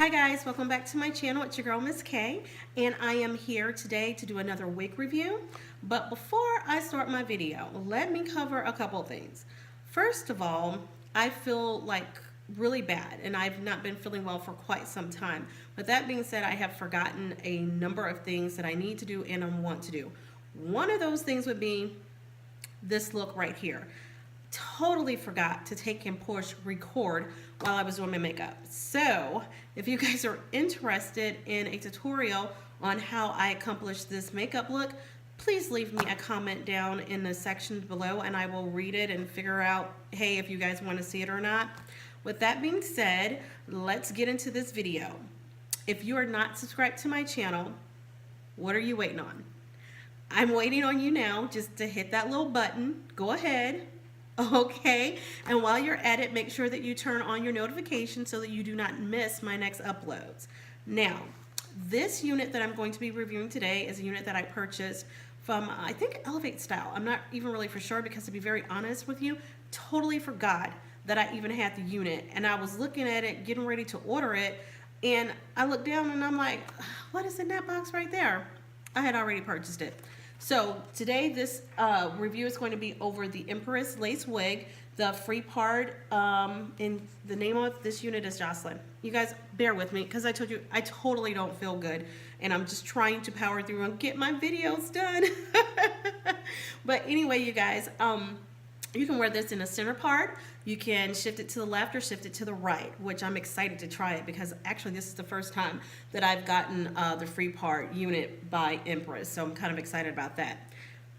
Hi guys, welcome back to my channel. It's your girl Ms.K, and I am here today to do another wig review. But before I start my video, let me cover a couple of things. First of all, I feel like really bad, and I've not been feeling well for quite some time. But that being said, I have forgotten a number of things that I need to do and I want to do. One of those things would be this look right here. Totally forgot to take and push record while I was doing my makeup. So if you guys are interested in a tutorial on how I accomplished this makeup look, please leave me a comment down in the section below and I will read it and figure out, hey, if you guys want to see it or not. With that being said, let's get into this video. If you are not subscribed to my channel, what are you waiting on? I'm waiting on you now just to hit that little button. Go ahead. Okay, and while you're at it, make sure that you turn on your notifications so that you do not miss my next uploads. Now, this unit that I'm going to be reviewing today is a unit that I purchased from, I think, Elevate Style. I'm not even really for sure because, to be very honest with you, totally forgot that I even had the unit. And I was looking at it, getting ready to order it, and I looked down and I'm like, what is in that box right there? I had already purchased it. So today this review is going to be over the Empress Lace Wig. The free part, in the name of this unit is Jocelyn. You guys bear with me because I told you I totally don't feel good and I'm just trying to power through and get my videos done. But anyway, you guys, you can wear this in the center part. You can shift it to the left or shift it to the right, which I'm excited to try it because actually this is the first time that I've gotten the free part unit by Empress, so I'm kind of excited about that.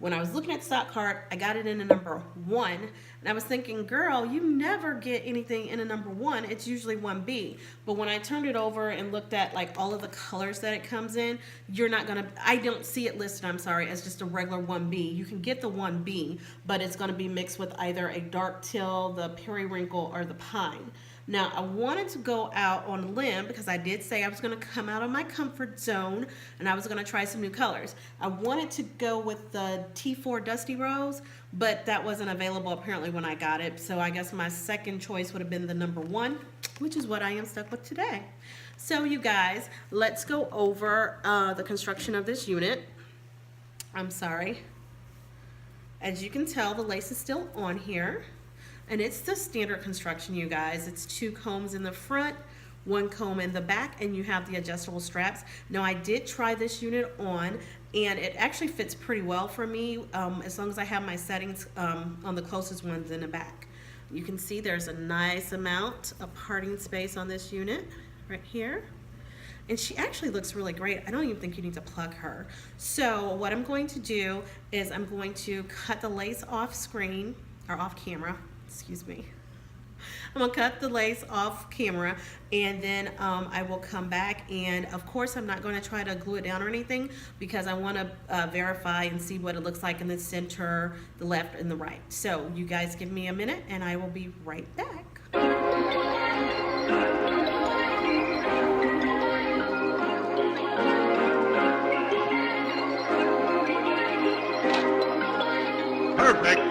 When I was looking at the stock card, I got it in a number 1, and I was thinking, girl, you never get anything in a number 1. It's usually 1B. But when I turned it over and looked at like all of the colors that it comes in, you're not gonna, I don't see it listed, I'm sorry, as just a regular 1B. You can get the 1B, but it's gonna be mixed with either a dark teal, the periwinkle, or the pine. Now, I wanted to go out on a limb because I did say I was going to come out of my comfort zone and I was going to try some new colors. I wanted to go with the T4 Dusty Rose, but that wasn't available apparently when I got it. So I guess my second choice would have been the number 1, which is what I am stuck with today. So you guys, let's go over the construction of this unit. I'm sorry. As you can tell, the lace is still on here. And it's the standard construction, you guys. It's 2 combs in the front, 1 comb in the back, and you have the adjustable straps. Now, I did try this unit on, and it actually fits pretty well for me as long as I have my settings on the closest ones in the back. You can see there's a nice amount of parting space on this unit right here. And she actually looks really great. I don't even think you need to plug her. So what I'm going to do is I'm going to cut the lace off screen, or off camera. Excuse me. I'm gonna cut the lace off camera and then I will come back, and of course I'm not going to try to glue it down or anything because I want to verify and see what it looks like in the center, the left, and the right. So you guys give me a minute and I will be right back. Perfect.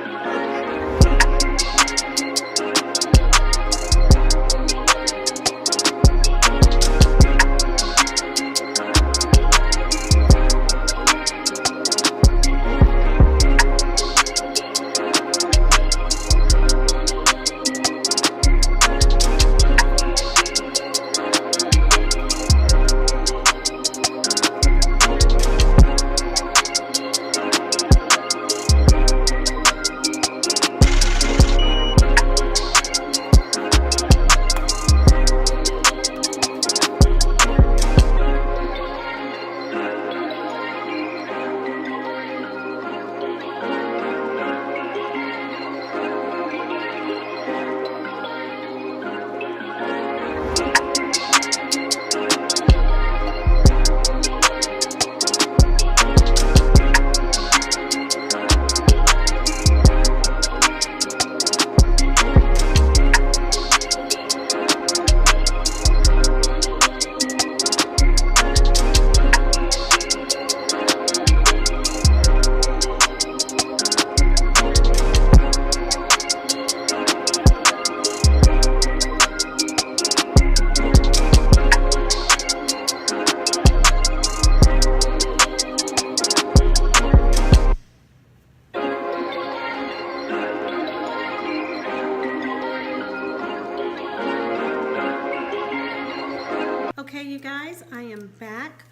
Okay, you guys, I am back.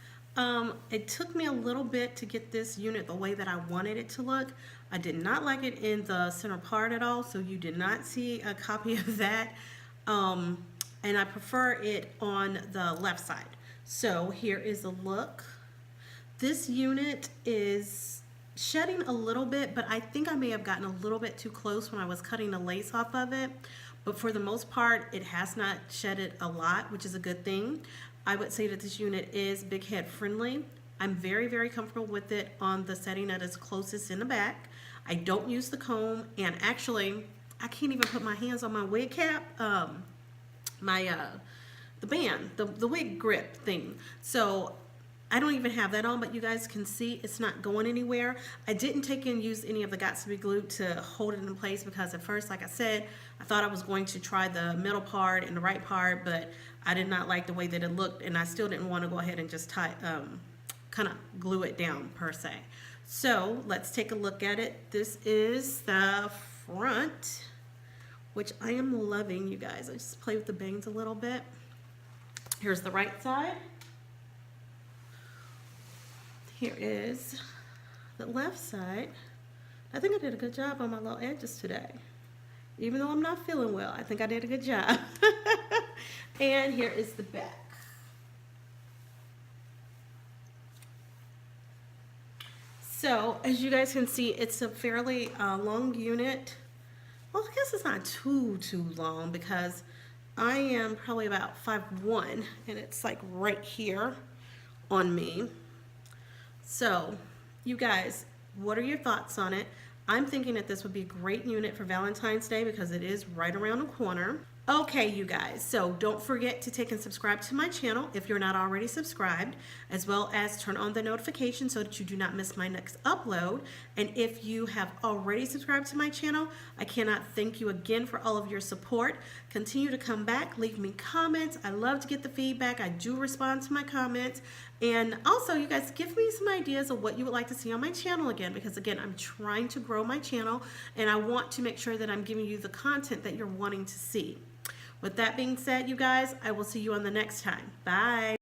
It took me a little bit to get this unit the way that I wanted it to look. I did not like it in the center part at all, so you did not see a copy of that. And I prefer it on the left side. So here is the look. This unit is shedding a little bit, but I think I may have gotten a little bit too close when I was cutting the lace off of it. But for the most part, it has not shedded a lot, which is a good thing. I would say that this unit is big head friendly. I'm very, very comfortable with it on the setting that is closest in the back. I don't use the comb, and actually, I can't even put my hands on my wig cap, the band, the wig grip thing. So I don't even have that on, but you guys can see it's not going anywhere. I didn't take and use any of the Got2b glue to hold it in place because at first, like I said, I thought I was going to try the middle part and the right part, but I did not like the way that it looked, and I still didn't want to go ahead and just kind of glue it down per se. So let's take a look at it. This is the front, which I am loving, you guys. I just play with the bangs a little bit. Here's the right side. Here is the left side. I think I did a good job on my little edges today. Even though I'm not feeling well, I think I did a good job. And here is the back. So, as you guys can see, it's a fairly long unit. Well, I guess it's not too long because I am probably about 5'1", and it's like right here on me. So, you guys, what are your thoughts on it? I'm thinking that this would be a great unit for Valentine's Day because it is right around the corner. Okay, you guys, so don't forget to take and subscribe to my channel if you're not already subscribed, as well as turn on the notifications so that you do not miss my next upload. And if you have already subscribed to my channel, I cannot thank you again for all of your support. Continue to come back, leave me comments. I love to get the feedback. I do respond to my comments. And also, you guys, give me some ideas of what you would like to see on my channel again, because again, I'm trying to grow my channel and I want to make sure that I'm giving you the content that you're wanting to see. With that being said, you guys, I will see you on the next time. Bye.